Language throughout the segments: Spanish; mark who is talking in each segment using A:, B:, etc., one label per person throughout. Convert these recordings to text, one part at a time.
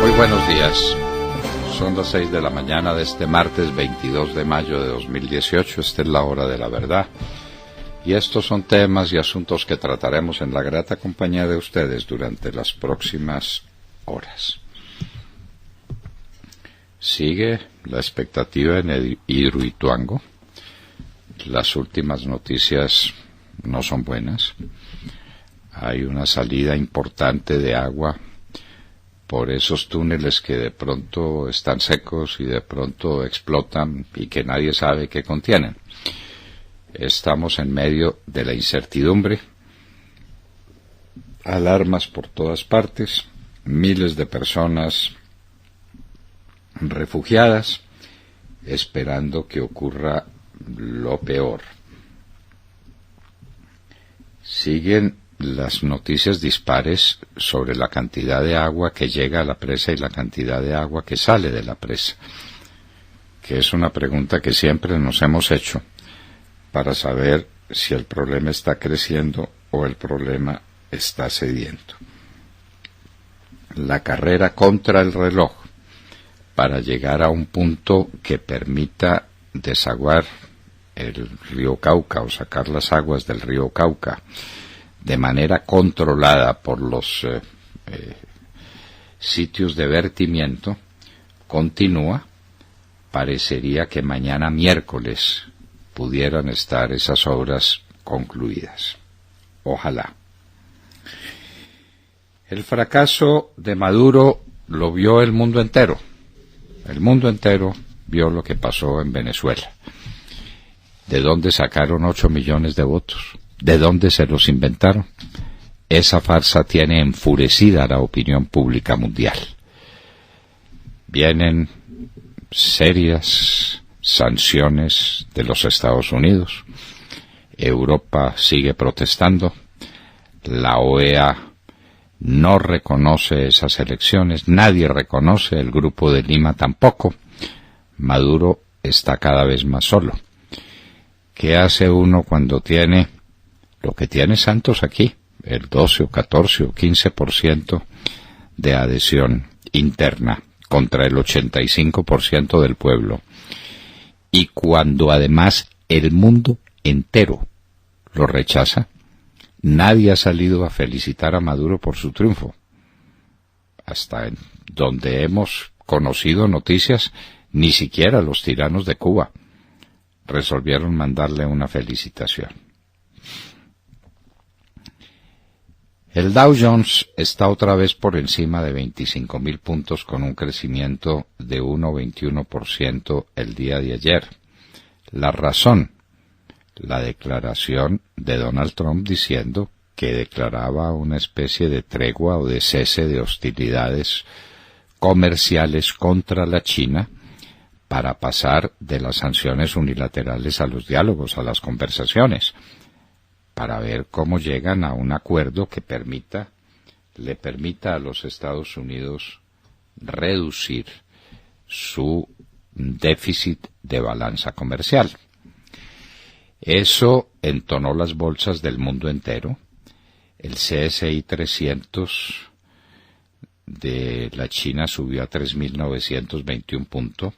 A: Muy buenos días. Son las 6 de la mañana de este martes 22 de mayo de 2018. Esta es la hora de la verdad. Y estos son temas y asuntos que trataremos en la grata compañía de ustedes durante las próximas horas. Sigue la expectativa en Hidroituango. Las últimas noticias no son buenas. Hay una salida importante de agua por esos túneles que de pronto están secos y de pronto explotan y que nadie sabe qué contienen. Estamos en medio de la incertidumbre, alarmas por todas partes, miles de personas refugiadas, esperando que ocurra lo peor. Siguen las noticias dispares sobre la cantidad de agua que llega a la presa y la cantidad de agua que sale de la presa, que es una pregunta que siempre nos hemos hecho para saber si el problema está creciendo o el problema está cediendo. La carrera contra el reloj para llegar a un punto que permita desaguar el río Cauca o sacar las aguas del río Cauca de manera controlada por los sitios de vertimiento, continúa. Parecería que mañana miércoles pudieran estar esas obras concluidas. Ojalá. El fracaso de Maduro lo vio el mundo entero. El mundo entero vio lo que pasó en Venezuela. ¿De dónde sacaron 8 millones de votos? ¿De dónde se los inventaron? Esa farsa tiene enfurecida a la opinión pública mundial. Vienen serias sanciones de los Estados Unidos. Europa sigue protestando. La OEA no reconoce esas elecciones. Nadie reconoce, el Grupo de Lima tampoco. Maduro está cada vez más solo. ¿Qué hace uno cuando tiene lo que tiene Santos aquí, el 12 o 14 o 15% de adhesión interna contra el 85% del pueblo? Y cuando además el mundo entero lo rechaza, nadie ha salido a felicitar a Maduro por su triunfo. Hasta en donde hemos conocido noticias, ni siquiera los tiranos de Cuba resolvieron mandarle una felicitación. El Dow Jones está otra vez por encima de 25.000 puntos con un crecimiento de 1,21% el día de ayer. La razón, la declaración de Donald Trump diciendo que declaraba una especie de tregua o de cese de hostilidades comerciales contra la China para pasar de las sanciones unilaterales a los diálogos, a las conversaciones, para ver cómo llegan a un acuerdo que le permita a los Estados Unidos reducir su déficit de balanza comercial. Eso entonó las bolsas del mundo entero. El CSI 300 de la China subió a 3.921 puntos.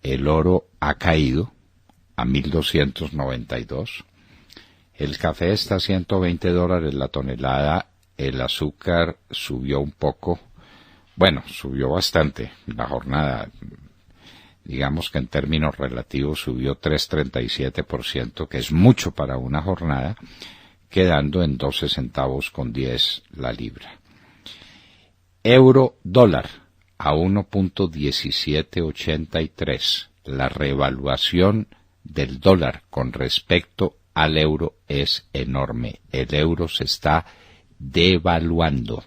A: El oro ha caído a 1.292. El café está a $120 la tonelada. El azúcar subió un poco. Bueno, subió bastante. La jornada, digamos que en términos relativos, subió 3,37%, que es mucho para una jornada, quedando en 12 centavos con 10 la libra. Euro dólar a 1,1783. La revaluación del dólar con respecto al euro es enorme. El euro se está devaluando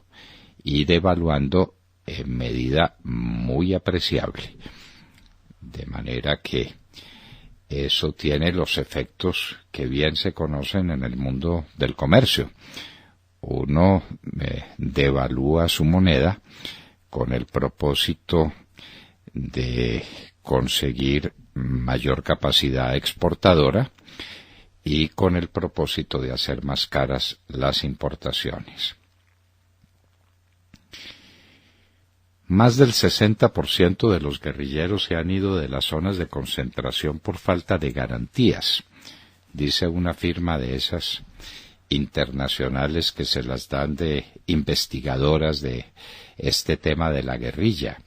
A: y devaluando en medida muy apreciable. De manera que eso tiene los efectos que bien se conocen en el mundo del comercio. Uno devalúa su moneda con el propósito de conseguir mayor capacidad exportadora y con el propósito de hacer más caras las importaciones. más del 60% de los guerrilleros se han ido de las zonas de concentración por falta de garantías, dice una firma de esas internacionales que se las dan de investigadoras de este tema de la guerrilla.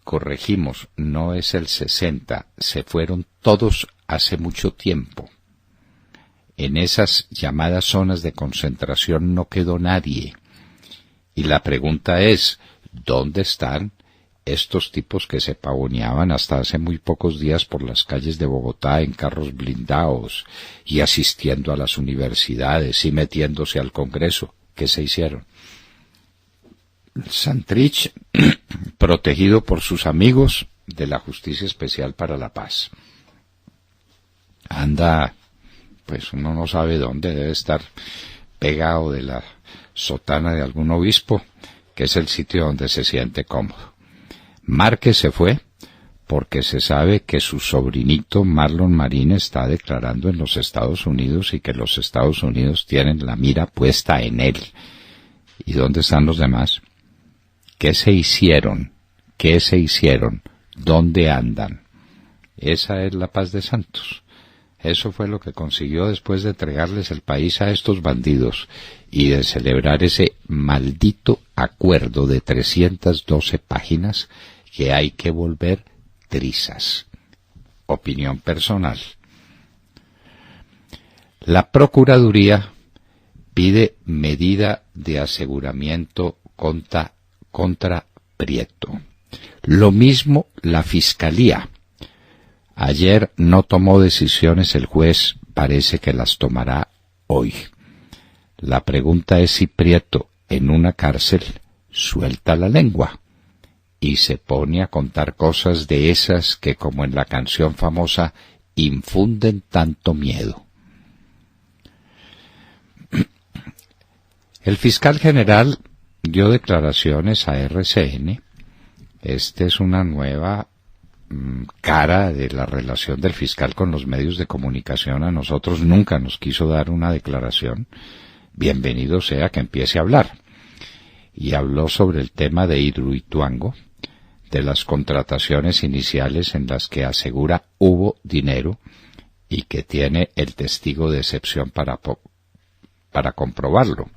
A: Corregimos, no es el 60, se fueron todos hace mucho tiempo. En esas llamadas zonas de concentración no quedó nadie. Y la pregunta es, ¿dónde están estos tipos que se pavoneaban hasta hace muy pocos días por las calles de Bogotá en carros blindados y asistiendo a las universidades y metiéndose al Congreso? ¿Qué se hicieron? Santrich, protegido por sus amigos de la Justicia Especial para la Paz. Anda, pues uno no sabe dónde, debe estar pegado de la sotana de algún obispo, que es el sitio donde se siente cómodo. Márquez se fue porque se sabe que su sobrinito Marlon Marín está declarando en los Estados Unidos y que los Estados Unidos tienen la mira puesta en él. ¿Y dónde están los demás? ¿Qué se hicieron? ¿Qué se hicieron? ¿Dónde andan? Esa es la paz de Santos. Eso fue lo que consiguió después de entregarles el país a estos bandidos y de celebrar ese maldito acuerdo de 312 páginas que hay que volver trizas. Opinión personal. La Procuraduría pide medida de aseguramiento contra Prieto. Lo mismo la Fiscalía. Ayer no tomó decisiones el juez, parece que las tomará hoy. La pregunta es si Prieto, en una cárcel, suelta la lengua y se pone a contar cosas de esas que, como en la canción famosa, infunden tanto miedo. El fiscal general dio declaraciones a RCN. Esta es una nueva cara de la relación del fiscal con los medios de comunicación. A nosotros nunca nos quiso dar una declaración. Bienvenido sea que empiece a hablar. Y habló sobre el tema de Hidroituango, de las contrataciones iniciales en las que asegura hubo dinero y que tiene el testigo de excepción para comprobarlo.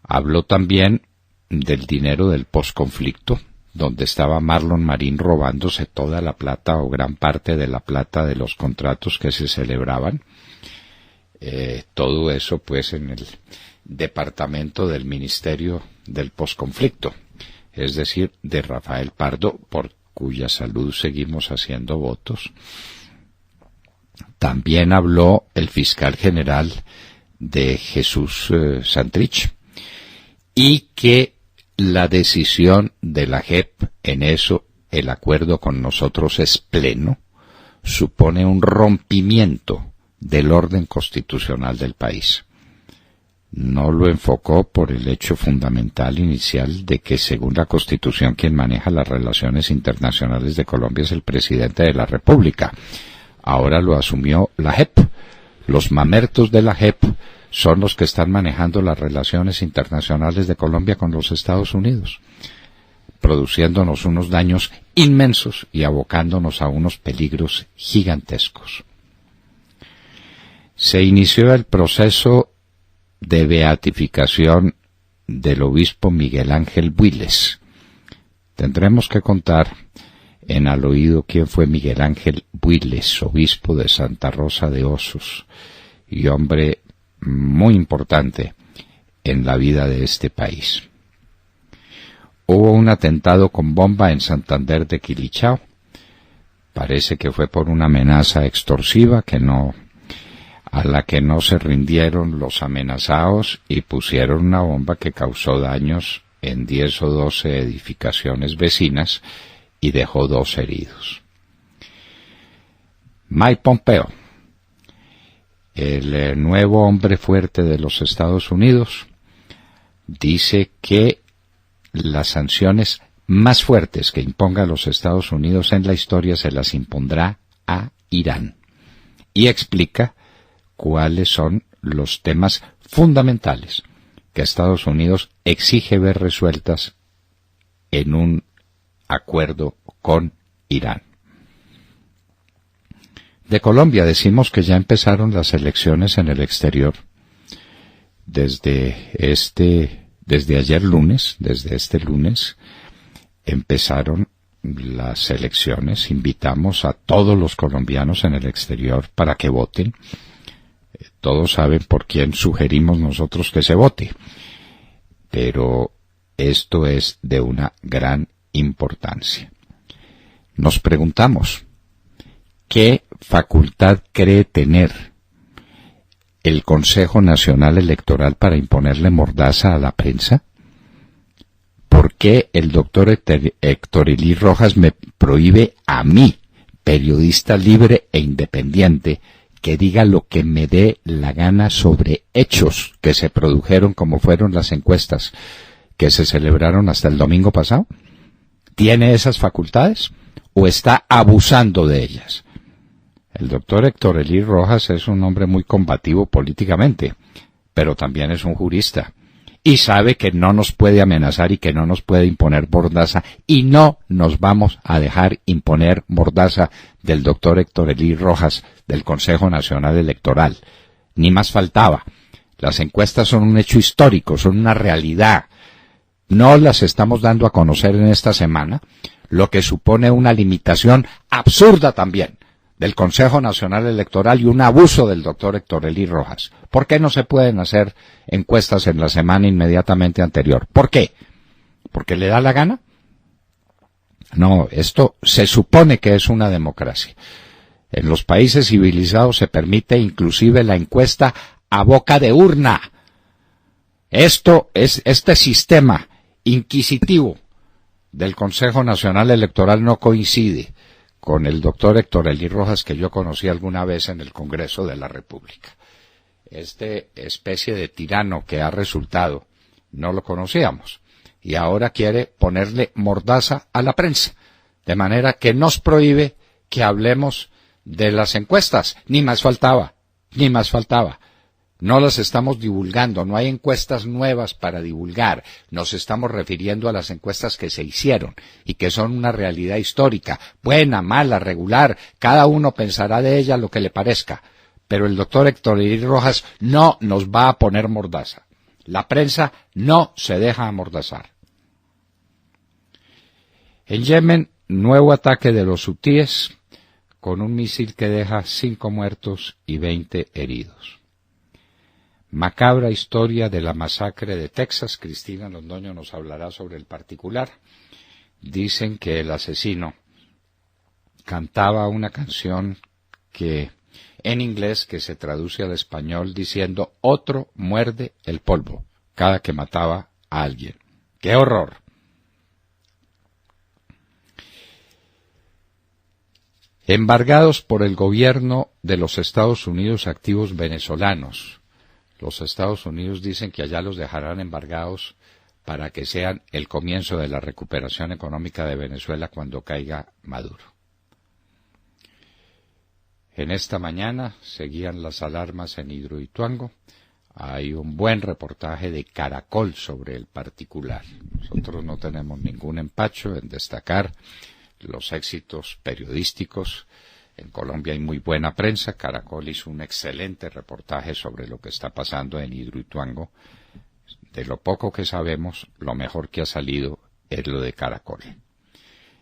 A: Habló también del dinero del posconflicto, donde estaba Marlon Marín robándose toda la plata o gran parte de la plata de los contratos que se celebraban. Todo eso pues en el departamento del Ministerio del Posconflicto, es decir, de Rafael Pardo, por cuya salud seguimos haciendo votos. También habló el fiscal general de Jesús Santrich, y que la decisión de la JEP en eso, el acuerdo con nosotros es pleno, supone un rompimiento del orden constitucional del país. No lo enfocó por el hecho fundamental inicial de que, según la Constitución, quien maneja las relaciones internacionales de Colombia es el presidente de la República. Ahora lo asumió la JEP. Los mamertos de la JEP son los que están manejando las relaciones internacionales de Colombia con los Estados Unidos, produciéndonos unos daños inmensos y abocándonos a unos peligros gigantescos. Se inició el proceso de beatificación del obispo Miguel Ángel Builes. Tendremos que contar en al oído quién fue Miguel Ángel Builes, obispo de Santa Rosa de Osos, y hombre muy importante en la vida de este país. Hubo un atentado con bomba en Santander de Quilichao. Parece que fue por una amenaza extorsiva a la que no se rindieron los amenazados y pusieron una bomba que causó daños en 10 o 12 edificaciones vecinas y dejó 2 heridos. Mike Pompeo, el nuevo hombre fuerte de los Estados Unidos, dice que las sanciones más fuertes que imponga los Estados Unidos en la historia se las impondrá a Irán. Y explica cuáles son los temas fundamentales que Estados Unidos exige ver resueltas en un acuerdo con Irán. De Colombia decimos que ya empezaron las elecciones en el exterior. Desde ayer lunes, desde este lunes, empezaron las elecciones. Invitamos a todos los colombianos en el exterior para que voten. Todos saben por quién sugerimos nosotros que se vote. Pero esto es de una gran importancia. Nos preguntamos, ¿qué facultad cree tener el Consejo Nacional Electoral para imponerle mordaza a la prensa? ¿Por qué el doctor Héctor Elí Rojas me prohíbe a mí, periodista libre e independiente, que diga lo que me dé la gana sobre hechos que se produjeron, como fueron las encuestas que se celebraron hasta el domingo pasado? ¿Tiene esas facultades o está abusando de ellas? El doctor Héctor Elí Rojas es un hombre muy combativo políticamente, pero también es un jurista, y sabe que no nos puede amenazar y que no nos puede imponer mordaza, y no nos vamos a dejar imponer mordaza del doctor Héctor Elí Rojas del Consejo Nacional Electoral. Ni más faltaba. Las encuestas son un hecho histórico, son una realidad. No las estamos dando a conocer en esta semana, lo que supone una limitación absurda también del Consejo Nacional Electoral y un abuso del doctor Héctor Elí Rojas. ¿Por qué no se pueden hacer encuestas en la semana inmediatamente anterior? ¿Por qué? ¿Porque le da la gana? No, esto se supone que es una democracia. En los países civilizados se permite inclusive la encuesta a boca de urna. Este sistema inquisitivo del Consejo Nacional Electoral no coincide con el doctor Héctor Elí Rojas que yo conocí alguna vez en el Congreso de la República. Especie de tirano que ha resultado, no lo conocíamos, y ahora quiere ponerle mordaza a la prensa, de manera que nos prohíbe que hablemos de las encuestas. Ni más faltaba. No las estamos divulgando, no hay encuestas nuevas para divulgar. Nos estamos refiriendo a las encuestas que se hicieron y que son una realidad histórica, buena, mala, regular. Cada uno pensará de ella lo que le parezca. Pero el doctor Héctor Elí Rojas no nos va a poner mordaza. La prensa no se deja amordazar. En Yemen, nuevo ataque de los hutíes con un misil que deja 5 muertos y 20 heridos. Macabra historia de la masacre de Texas. Cristina Londoño nos hablará sobre el particular. Dicen que el asesino cantaba una canción en inglés que se traduce al español diciendo: otro muerde el polvo, cada que mataba a alguien. ¡Qué horror! Embargados por el gobierno de los Estados Unidos activos venezolanos. Los Estados Unidos dicen que allá los dejarán embargados para que sean el comienzo de la recuperación económica de Venezuela cuando caiga Maduro. En esta mañana seguían las alarmas en Hidroituango. Hay un buen reportaje de Caracol sobre el particular. Nosotros no tenemos ningún empacho en destacar los éxitos periodísticos. En Colombia hay muy buena prensa. Caracol hizo un excelente reportaje sobre lo que está pasando en Hidroituango. De lo poco que sabemos, lo mejor que ha salido es lo de Caracol.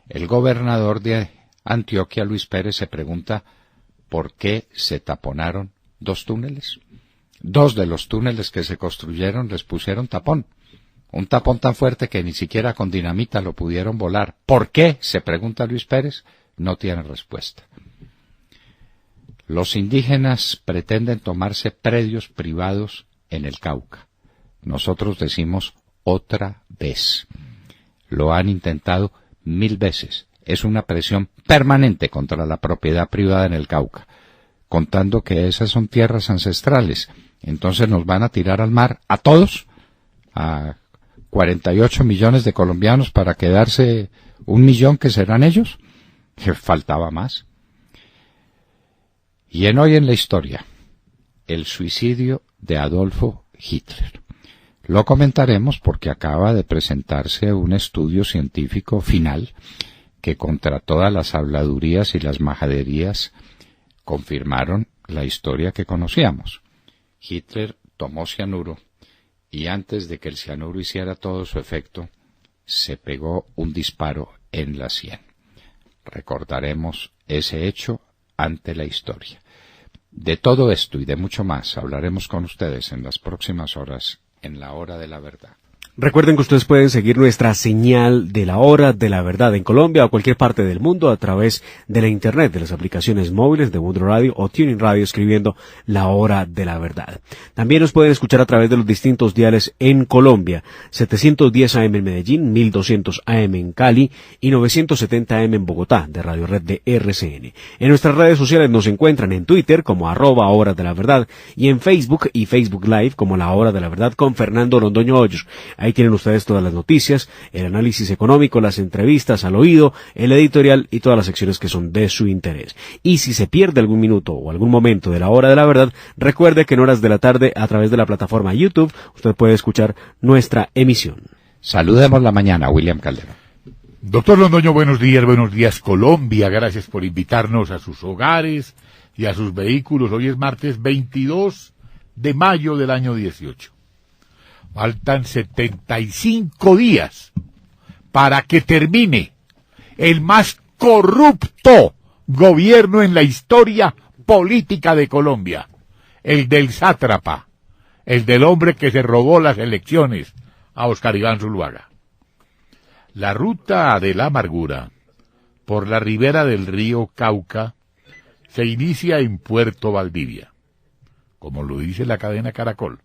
A: El gobernador de Antioquia, Luis Pérez, se pregunta por qué se taponaron 2 túneles. 2 de los túneles que se construyeron les pusieron tapón. Un tapón tan fuerte que ni siquiera con dinamita lo pudieron volar. ¿Por qué? Se pregunta Luis Pérez. No tiene respuesta. Los indígenas pretenden tomarse predios privados en el Cauca. Nosotros decimos otra vez. Lo han intentado 1000 veces. Es una presión permanente contra la propiedad privada en el Cauca, contando que esas son tierras ancestrales. Entonces nos van a tirar al mar a todos, a 48 millones de colombianos para quedarse 1 millón que serán ellos. Faltaba más. Y hoy en la historia, el suicidio de Adolfo Hitler. Lo comentaremos porque acaba de presentarse un estudio científico final que contra todas las habladurías y las majaderías confirmaron la historia que conocíamos. Hitler tomó cianuro y antes de que el cianuro hiciera todo su efecto, se pegó un disparo en la sien. Recordaremos ese hecho ante la historia. De todo esto y de mucho más hablaremos con ustedes en las próximas horas en la Hora de la Verdad.
B: Recuerden que ustedes pueden seguir nuestra señal de la Hora de la Verdad en Colombia o cualquier parte del mundo a través de la internet, de las aplicaciones móviles de Mundo Radio o Tuning Radio escribiendo la Hora de la Verdad. También nos pueden escuchar a través de los distintos diales en Colombia, 710 AM en Medellín, 1200 AM en Cali y 970 AM en Bogotá, de Radio Red de RCN. En nuestras redes sociales nos encuentran en Twitter como @Hora de la Verdad y en Facebook y Facebook Live como la Hora de la Verdad con Fernando Londoño Hoyos. Ahí tienen ustedes todas las noticias, el análisis económico, las entrevistas al oído, el editorial y todas las secciones que son de su interés. Y si se pierde algún minuto o algún momento de la Hora de la Verdad, recuerde que en horas de la tarde a través de la plataforma YouTube usted puede escuchar nuestra emisión.
A: Saludemos la mañana, William Calderón.
C: Doctor Londoño, buenos días Colombia, gracias por invitarnos a sus hogares y a sus vehículos. Hoy es martes 22 de mayo del año 18. Faltan 75 días para que termine el más corrupto gobierno en la historia política de Colombia, el del sátrapa, el del hombre que se robó las elecciones a Oscar Iván Zuluaga. La ruta de la amargura por la ribera del río Cauca se inicia en Puerto Valdivia, como lo dice la cadena Caracol,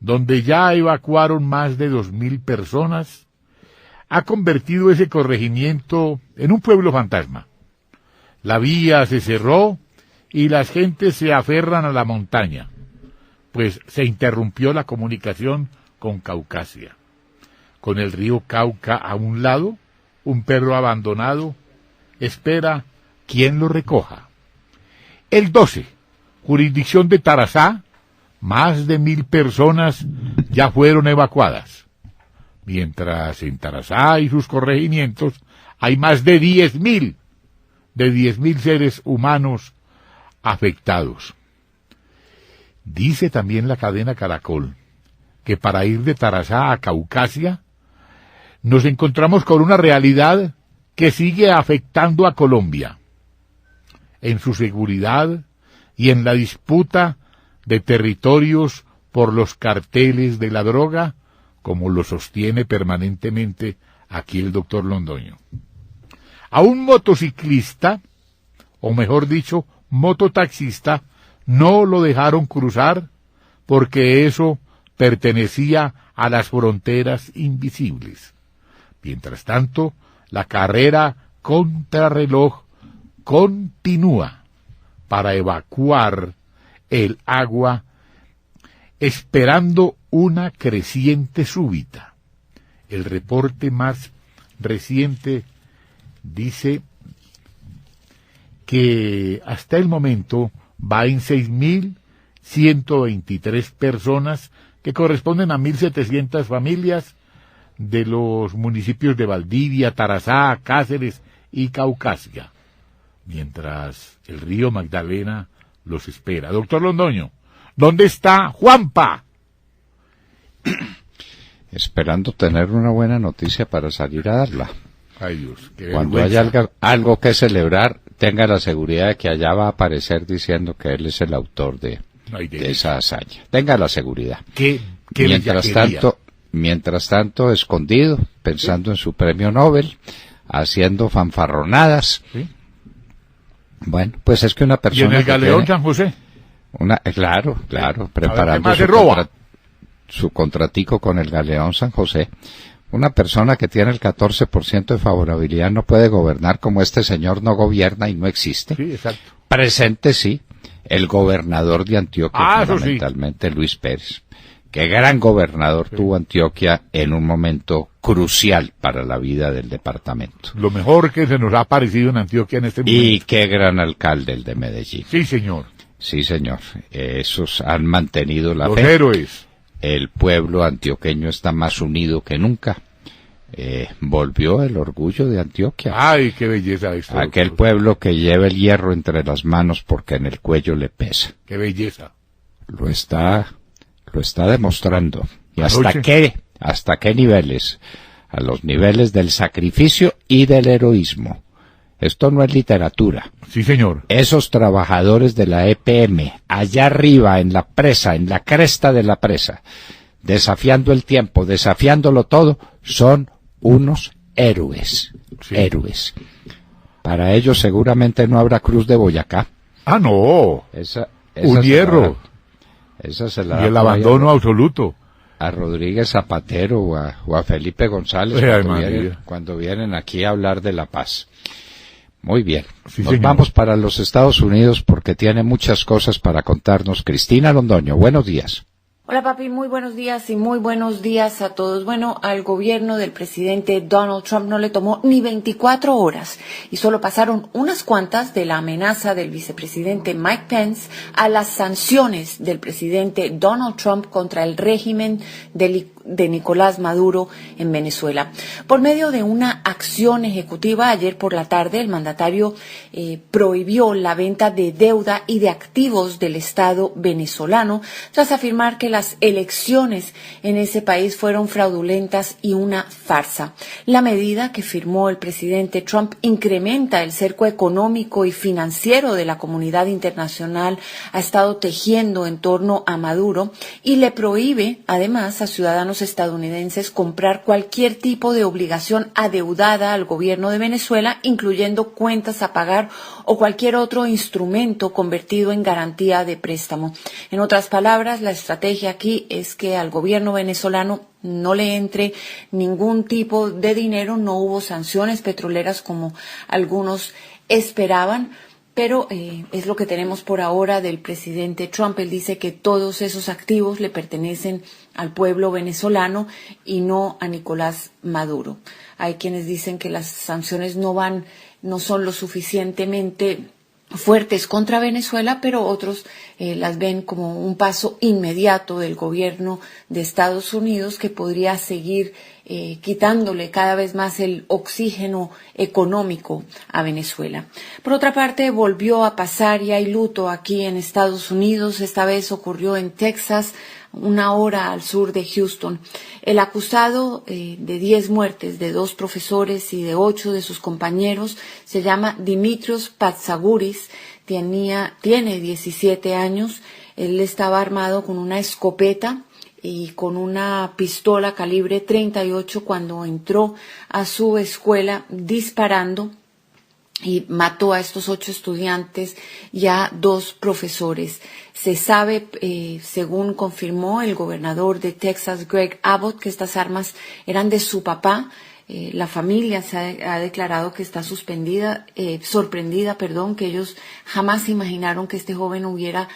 C: donde ya evacuaron más de 2.000 personas, ha convertido ese corregimiento en un pueblo fantasma. La vía se cerró y las gentes se aferran a la montaña, pues se interrumpió la comunicación con Caucasia. Con el río Cauca a un lado, un perro abandonado espera quien lo recoja. El 12, jurisdicción de Tarazá, más de 1.000 personas ya fueron evacuadas, mientras en Tarazá y sus corregimientos hay más de 10.000 seres humanos afectados. Dice también la cadena Caracol que para ir de Tarazá a Caucasia nos encontramos con una realidad que sigue afectando a Colombia en su seguridad y en la disputa de territorios por los carteles de la droga, como lo sostiene permanentemente aquí el doctor Londoño. A un motociclista, o mejor dicho, mototaxista, no lo dejaron cruzar porque eso pertenecía a las fronteras invisibles. Mientras tanto, la carrera contrarreloj continúa para evacuar el agua, esperando una creciente súbita. El reporte más reciente dice que hasta el momento va en 6.123 personas, que corresponden a 1.700 familias de los municipios de Valdivia, Tarazá, Cáceres y Caucasia, mientras el río Magdalena los espera. Doctor Londoño, ¿dónde está Juanpa?
A: Esperando tener una buena noticia para salir a darla.
C: Ay Dios, qué
A: Cuando
C: vergüenza.
A: haya algo que celebrar, tenga la seguridad de que allá va a aparecer diciendo que él es el autor de esa hazaña. Tenga la seguridad.
C: ¿Qué
A: Mientras tanto, escondido, pensando en su premio Nobel, haciendo fanfarronadas.
C: ¿Sí?
A: Bueno, pues es que una persona...
C: ¿Y en el Galeón San José?
A: Claro, preparando su contratico con el Galeón San José. Una persona que tiene el 14% de favorabilidad no puede gobernar como este señor no gobierna y no existe.
C: Sí, exacto.
A: Presente sí, el gobernador de Antioquia, fundamentalmente sí. Luis Pérez. Qué gran gobernador tuvo Antioquia en un momento crucial para la vida del departamento.
C: Lo mejor que se nos ha aparecido en Antioquia en este momento.
A: Y qué gran alcalde el de Medellín.
C: Sí, señor.
A: Sí, señor. Esos han mantenido la
C: Los
A: fe.
C: héroes.
A: el pueblo antioqueño está más unido que nunca. Volvió el orgullo de Antioquia.
C: ¡Ay, qué belleza esto!
A: Aquel pueblo que lleva el hierro entre las manos porque en el cuello le pesa.
C: ¡Qué belleza!
A: Lo está demostrando. ¿Y
C: Anoche.
A: hasta qué niveles? A los niveles del sacrificio y del heroísmo. Esto no es literatura.
C: Sí, señor.
A: Esos trabajadores de la EPM, allá arriba en la presa, en la cresta de la presa, desafiando el tiempo, desafiándolo todo, son unos héroes.
C: Sí.
A: Héroes. Para ellos seguramente no habrá Cruz de Boyacá.
C: ¡Ah, no!
A: Esa
C: Un hierro.
A: Esa se la
C: Y
A: da
C: el
A: por ahí
C: abandono absoluto.
A: a Rodríguez Zapatero o a Felipe González
C: Ay, María.
A: cuando vienen aquí a hablar de la paz. Muy bien.
C: Sí,
A: Nos
C: señor.
A: vamos para los Estados Unidos porque tiene muchas cosas para contarnos. Cristina Londoño, buenos días.
D: Hola papi, muy buenos días y muy buenos días a todos. Bueno, al gobierno del presidente Donald Trump no le tomó ni 24 horas y solo pasaron unas cuantas de la amenaza del vicepresidente Mike Pence a las sanciones del presidente Donald Trump contra el régimen de Nicolás Maduro en Venezuela. Por medio de una acción ejecutiva ayer por la tarde, el mandatario prohibió la venta de deuda y de activos del Estado venezolano tras afirmar que las elecciones en ese país fueron fraudulentas y una farsa. La medida que firmó el presidente Trump incrementa el cerco económico y financiero de la comunidad internacional ha estado tejiendo en torno a Maduro y le prohíbe además a ciudadanos estadounidenses comprar cualquier tipo de obligación adeudada al gobierno de Venezuela, incluyendo cuentas a pagar o cualquier otro instrumento convertido en garantía de préstamo. En otras palabras, la estrategia aquí es que al gobierno venezolano no le entre ningún tipo de dinero, no hubo sanciones petroleras como algunos esperaban, pero es lo que tenemos por ahora del presidente Trump. Él dice que todos esos activos le pertenecen al pueblo venezolano y no a Nicolás Maduro. Hay quienes dicen que las sanciones no son lo suficientemente fuertes contra Venezuela, pero otros las ven como un paso inmediato del gobierno de Estados Unidos que podría seguir quitándole cada vez más el oxígeno económico a Venezuela. Por otra parte, volvió a pasar y hay luto aquí en Estados Unidos. Esta vez ocurrió en Texas, una hora al sur de Houston. El acusado de 10 muertes de 2 profesores y de 8 de sus compañeros se llama Dimitrios Patsaguris, tiene 17 años. Él estaba armado con una escopeta y con una pistola calibre 38 cuando entró a su escuela disparando y mató a estos 8 estudiantes y a 2 profesores. Se sabe, según confirmó el gobernador de Texas, Greg Abbott, que estas armas eran de su papá. La familia ha declarado que está sorprendida, que ellos jamás imaginaron que este joven hubiera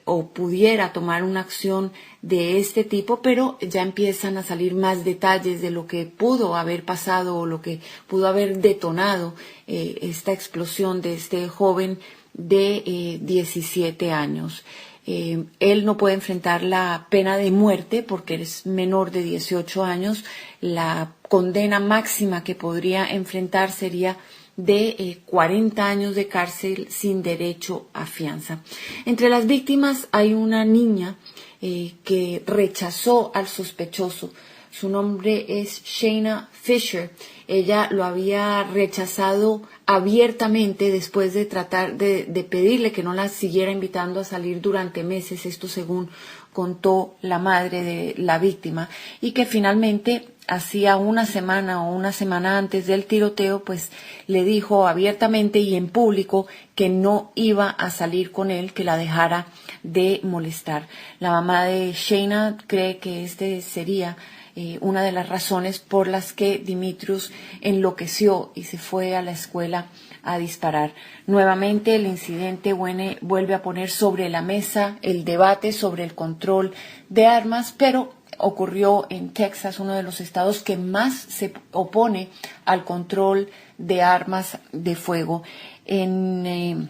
D: o pudiera tomar una acción de este tipo, pero ya empiezan a salir más detalles de lo que pudo haber pasado o lo que pudo haber detonado esta explosión de este joven de 17 años. Él no puede enfrentar la pena de muerte porque es menor de 18 años. La condena máxima que podría enfrentar sería de 40 años de cárcel sin derecho a fianza. Entre las víctimas hay una niña que rechazó al sospechoso. Su nombre es Shayna Fisher. Ella lo había rechazado abiertamente después de tratar de pedirle que no la siguiera invitando a salir durante meses, esto según contó la madre de la víctima, y que finalmente hacía una semana o una semana antes del tiroteo, pues le dijo abiertamente y en público que no iba a salir con él, que la dejara de molestar. La mamá de Shayna cree que este sería una de las razones por las que Dimitrios enloqueció y se fue a la escuela a disparar. Nuevamente el incidente vuelve a poner sobre la mesa el debate sobre el control de armas, pero ocurrió en Texas, uno de los estados que más se opone al control de armas de fuego. En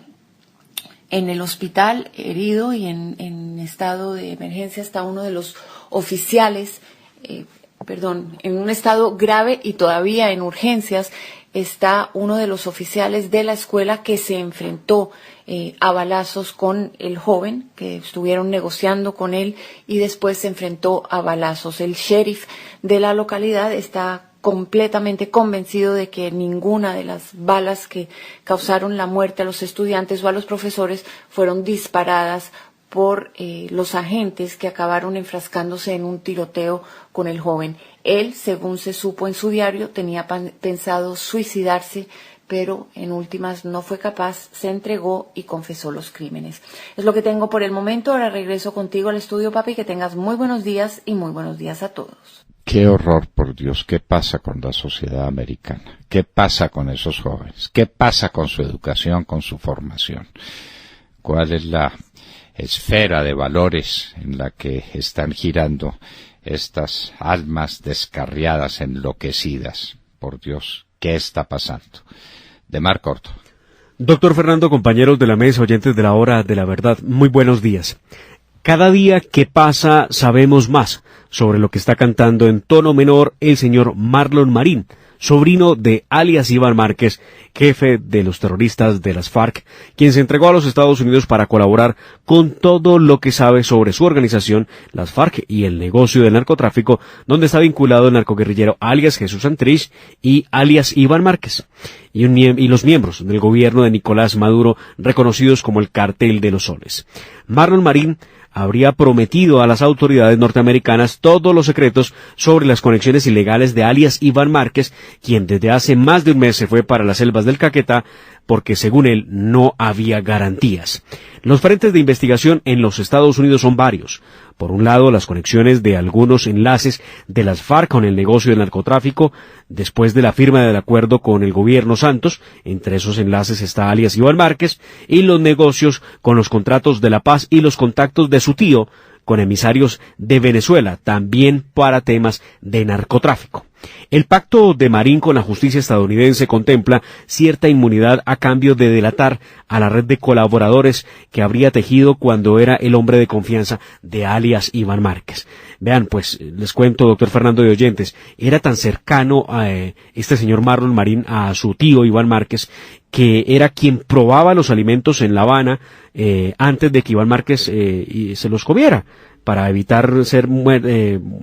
D: el hospital herido y en estado de emergencia está uno de los oficiales, en un estado grave y todavía en urgencias está uno de los oficiales de la escuela que se enfrentó a balazos con el joven, que estuvieron negociando con él y después se enfrentó a balazos. El sheriff de la localidad está completamente convencido de que ninguna de las balas que causaron la muerte a los estudiantes o a los profesores fueron disparadas por los agentes que acabaron enfrascándose en un tiroteo con el joven. Él, según se supo en su diario, tenía pensado suicidarse, pero en últimas no fue capaz, se entregó y confesó los crímenes. Es lo que tengo por el momento. Ahora regreso contigo al estudio, papi, que tengas muy buenos días y muy buenos días a todos.
A: Qué horror, por Dios. ¿Qué pasa con la sociedad americana? ¿Qué pasa con esos jóvenes? ¿Qué pasa con su educación, con su formación? ¿Cuál es la esfera de valores en la que están girando estas almas descarriadas, enloquecidas? Por Dios, ¿qué está pasando? De Mar Corto.
B: Doctor Fernando, compañeros de la mesa, oyentes de la hora de la verdad, muy buenos días. Cada día que pasa sabemos más sobre lo que está cantando en tono menor el señor Marlon Marín, sobrino de alias Iván Márquez, jefe de los terroristas de las FARC, quien se entregó a los Estados Unidos para colaborar con todo lo que sabe sobre su organización, las FARC, y el negocio del narcotráfico, donde está vinculado el narcoguerrillero alias Jesús Santrich y alias Iván Márquez, y los miembros del gobierno de Nicolás Maduro, reconocidos como el Cartel de los Soles. Marlon Marín habría prometido a las autoridades norteamericanas todos los secretos sobre las conexiones ilegales de alias Iván Márquez, quien desde hace más de un mes se fue para las selvas del Caquetá porque, según él, no había garantías. Los frentes de investigación en los Estados Unidos son varios. Por un lado, las conexiones de algunos enlaces de las FARC con el negocio del narcotráfico después de la firma del acuerdo con el gobierno Santos. Entre esos enlaces está alias Iván Márquez, y los negocios con los contratos de la paz y los contactos de su tío con emisarios de Venezuela, también para temas de narcotráfico. El pacto de Marín con la justicia estadounidense contempla cierta inmunidad a cambio de delatar a la red de colaboradores que habría tejido cuando era el hombre de confianza de alias Iván Márquez. Vean, pues, les cuento, doctor Fernando de oyentes, era tan cercano a este señor Marlon Marín a su tío Iván Márquez, que era quien probaba los alimentos en La Habana antes de que Iván Márquez se los comiera, para evitar ser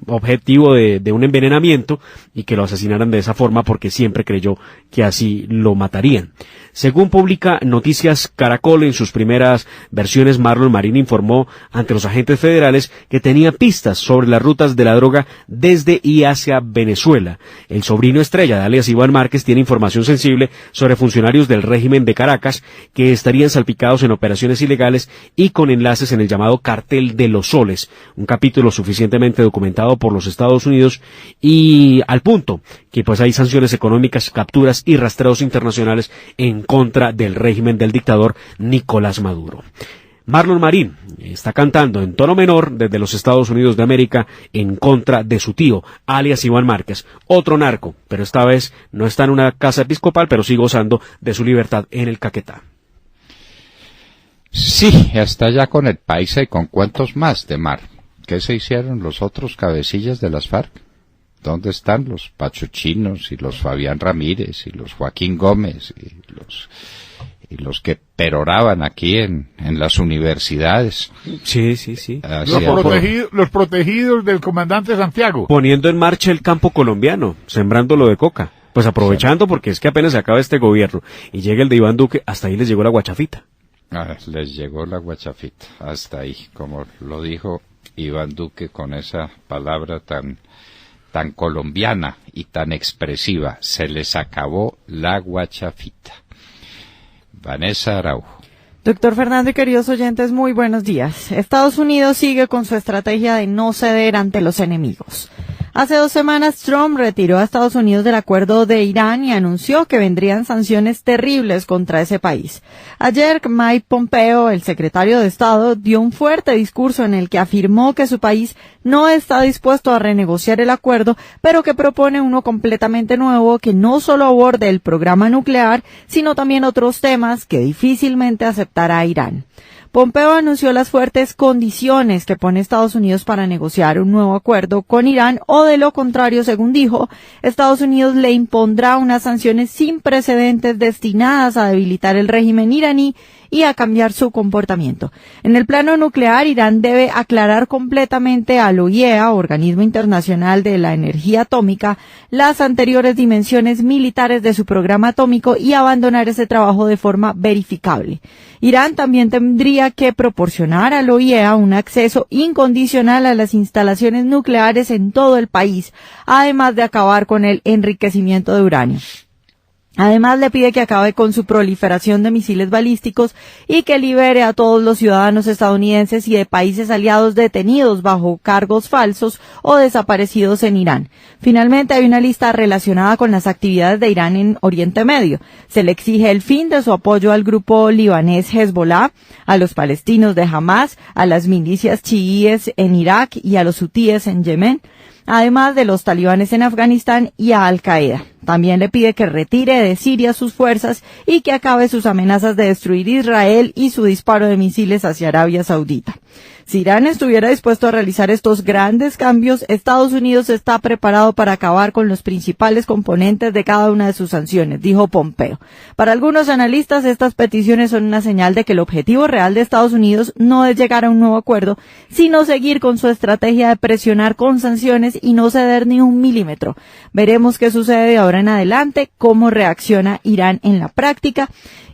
B: objetivo de un envenenamiento y que lo asesinaran de esa forma, porque siempre creyó que así lo matarían. Según publica Noticias Caracol en sus primeras versiones, Marlon Marín informó ante los agentes federales que tenía pistas sobre las rutas de la droga desde y hacia Venezuela. El sobrino estrella de alias Iván Márquez tiene información sensible sobre funcionarios del régimen de Caracas que estarían salpicados en operaciones ilegales y con enlaces en el llamado Cartel de los Soles, un capítulo suficientemente documentado por los Estados Unidos, y al punto que pues hay sanciones económicas, capturas y rastreos internacionales en contra del régimen del dictador Nicolás Maduro. Marlon Marín está cantando en tono menor desde los Estados Unidos de América en contra de su tío, alias Iván Márquez, otro narco, pero esta vez no está en una casa episcopal, pero sí gozando de su libertad en el Caquetá.
A: Sí, hasta allá con el Paisa y con cuentos más de Mar. ¿Qué se hicieron los otros cabecillas de las FARC? ¿Dónde están los Pachuchinos y los Fabián Ramírez y los Joaquín Gómez y los que peroraban aquí en las universidades?
B: Sí.
C: Los protegidos del comandante Santiago.
B: Poniendo en marcha el campo colombiano, sembrándolo de coca. Pues aprovechando, porque es que apenas se acaba este gobierno y llega el de Iván Duque, hasta ahí les llegó la guachafita.
A: Les llegó la guachafita, hasta ahí, como lo dijo Iván Duque con esa palabra tan colombiana y tan expresiva. Se les acabó la guachafita. Vanessa Araujo.
E: Doctor Fernando y queridos oyentes, muy buenos días. Estados Unidos sigue con su estrategia de no ceder ante los enemigos. Hace 2 semanas, Trump retiró a Estados Unidos del acuerdo de Irán y anunció que vendrían sanciones terribles contra ese país. Ayer, Mike Pompeo, el secretario de Estado, dio un fuerte discurso en el que afirmó que su país no está dispuesto a renegociar el acuerdo, pero que propone uno completamente nuevo que no solo aborde el programa nuclear, sino también otros temas que difícilmente aceptará Irán. Pompeo anunció las fuertes condiciones que pone Estados Unidos para negociar un nuevo acuerdo con Irán o de lo contrario, según dijo, Estados Unidos le impondrá unas sanciones sin precedentes destinadas a debilitar el régimen iraní y a cambiar su comportamiento. En el plano nuclear, Irán debe aclarar completamente al OIEA, Organismo Internacional de la Energía Atómica, las anteriores dimensiones militares de su programa atómico y abandonar ese trabajo de forma verificable. Irán también tendría que proporcionar al OIEA un acceso incondicional a las instalaciones nucleares en todo el país, además de acabar con el enriquecimiento de uranio. Además, le pide que acabe con su proliferación de misiles balísticos y que libere a todos los ciudadanos estadounidenses y de países aliados detenidos bajo cargos falsos o desaparecidos en Irán. Finalmente, hay una lista relacionada con las actividades de Irán en Oriente Medio. Se le exige el fin de su apoyo al grupo libanés Hezbollah, a los palestinos de Hamas, a las milicias chiíes en Irak y a los hutíes en Yemen, además de los talibanes en Afganistán y a Al-Qaeda. También le pide que retire de Siria sus fuerzas y que acabe sus amenazas de destruir Israel y su disparo de misiles hacia Arabia Saudita. Si Irán estuviera dispuesto a realizar estos grandes cambios, Estados Unidos está preparado para acabar con los principales componentes de cada una de sus sanciones, dijo Pompeo. Para algunos analistas, estas peticiones son una señal de que el objetivo real de Estados Unidos no es llegar a un nuevo acuerdo, sino seguir con su estrategia de presionar con sanciones y no ceder ni un milímetro. Veremos qué sucede de ahora en adelante, cómo reacciona Irán en la práctica.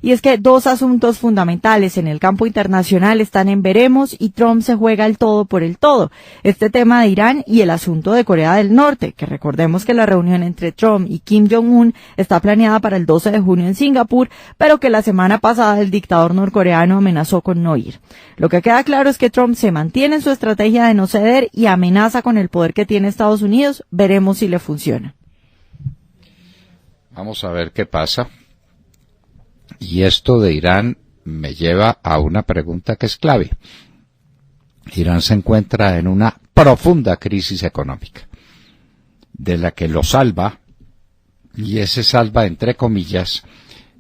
E: Y es que dos asuntos fundamentales en el campo internacional están en veremos y Trump se juega el todo por el todo. Este tema de Irán y el asunto de Corea del Norte, que recordemos que la reunión entre Trump y Kim Jong-un está planeada para el 12 de junio en Singapur, pero que la semana pasada el dictador norcoreano amenazó con no ir. Lo que queda claro es que Trump se mantiene en su estrategia de no ceder y amenaza con el poder que tiene Estados Unidos. Veremos si le funciona.
A: Vamos a ver qué pasa. Y esto de Irán me lleva a una pregunta que es clave. Irán se encuentra en una profunda crisis económica, de la que lo salva, y ese salva, entre comillas,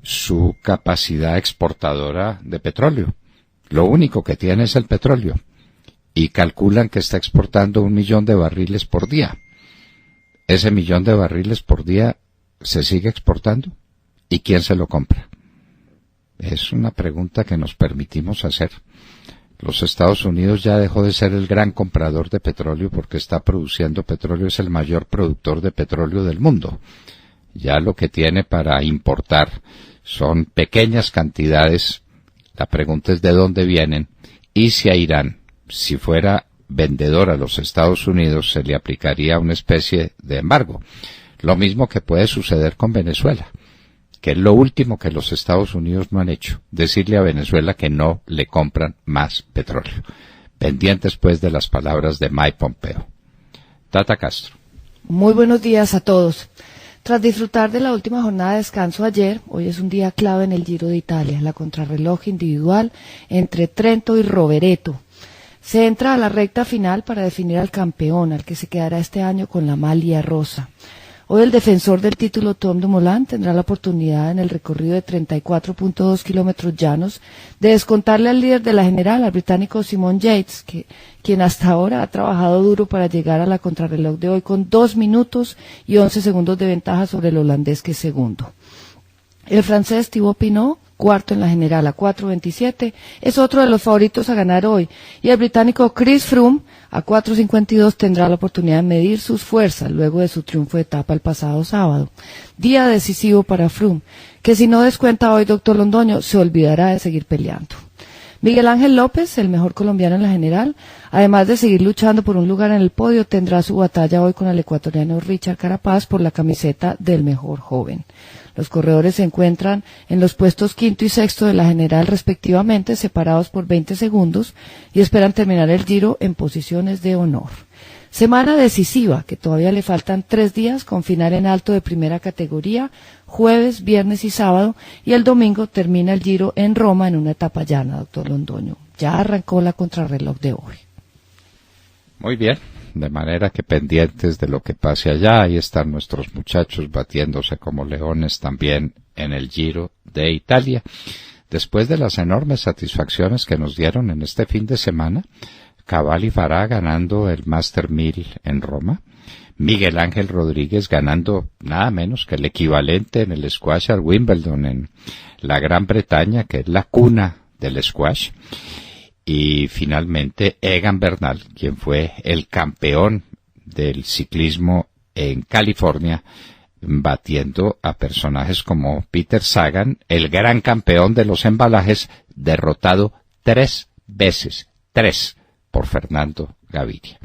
A: su capacidad exportadora de petróleo. Lo único que tiene es el petróleo, y calculan que está exportando 1 millón de barriles por día. ¿Ese 1 millón de barriles por día se sigue exportando? ¿Y quién se lo compra? Es una pregunta que nos permitimos hacer. Los Estados Unidos ya dejó de ser el gran comprador de petróleo porque está produciendo petróleo, es el mayor productor de petróleo del mundo. Ya lo que tiene para importar son pequeñas cantidades. La pregunta es de dónde vienen y si a Irán, si fuera vendedor a los Estados Unidos, se le aplicaría una especie de embargo. Lo mismo que puede suceder con Venezuela, que es lo último que los Estados Unidos no han hecho, decirle a Venezuela que no le compran más petróleo. Pendientes, pues, de las palabras de Mike Pompeo. Tata Castro.
F: Muy buenos días a todos. Tras disfrutar de la última jornada de descanso ayer, hoy es un día clave en el Giro de Italia, la contrarreloj individual entre Trento y Rovereto. Se entra a la recta final para definir al campeón, al que se quedará este año con la maglia rosa. Hoy el defensor del título Tom Dumoulin tendrá la oportunidad en el recorrido de 34.2 kilómetros llanos de descontarle al líder de la general, al británico Simon Yates, quien hasta ahora ha trabajado duro para llegar a la contrarreloj de hoy con 2 minutos y 11 segundos de ventaja sobre el holandés, que es segundo. El francés Thibaut Pinot, cuarto en la general a 4.27, es otro de los favoritos a ganar hoy, y el británico Chris Froome a 4.52 tendrá la oportunidad de medir sus fuerzas luego de su triunfo de etapa el pasado sábado. Día decisivo para Froome, que si no descuenta hoy Dr. Londoño, se olvidará de seguir peleando. Miguel Ángel López, el mejor colombiano en la general, además de seguir luchando por un lugar en el podio, tendrá su batalla hoy con el ecuatoriano Richard Carapaz por la camiseta del mejor joven. Los corredores se encuentran en los puestos quinto y sexto de la general respectivamente, separados por 20 segundos, y esperan terminar el Giro en posiciones de honor. Semana decisiva, que todavía le faltan 3 días, con final en alto de primera categoría, jueves, viernes y sábado, y el domingo termina el Giro en Roma en una etapa llana, doctor Londoño. Ya arrancó la contrarreloj de hoy.
A: Muy bien, de manera que pendientes de lo que pase allá, ahí están nuestros muchachos batiéndose como leones también en el Giro de Italia. después de las enormes satisfacciones que nos dieron en este fin de semana, Cabal y Farah ganando el Master 1000 en Roma, Miguel Ángel Rodríguez ganando nada menos que el equivalente en el squash al Wimbledon en la Gran Bretaña, que es la cuna del squash, y finalmente Egan Bernal, quien fue el campeón del ciclismo en California, batiendo a personajes como Peter Sagan, el gran campeón de los embalajes, derrotado 3 veces, 3, por Fernando Gaviria.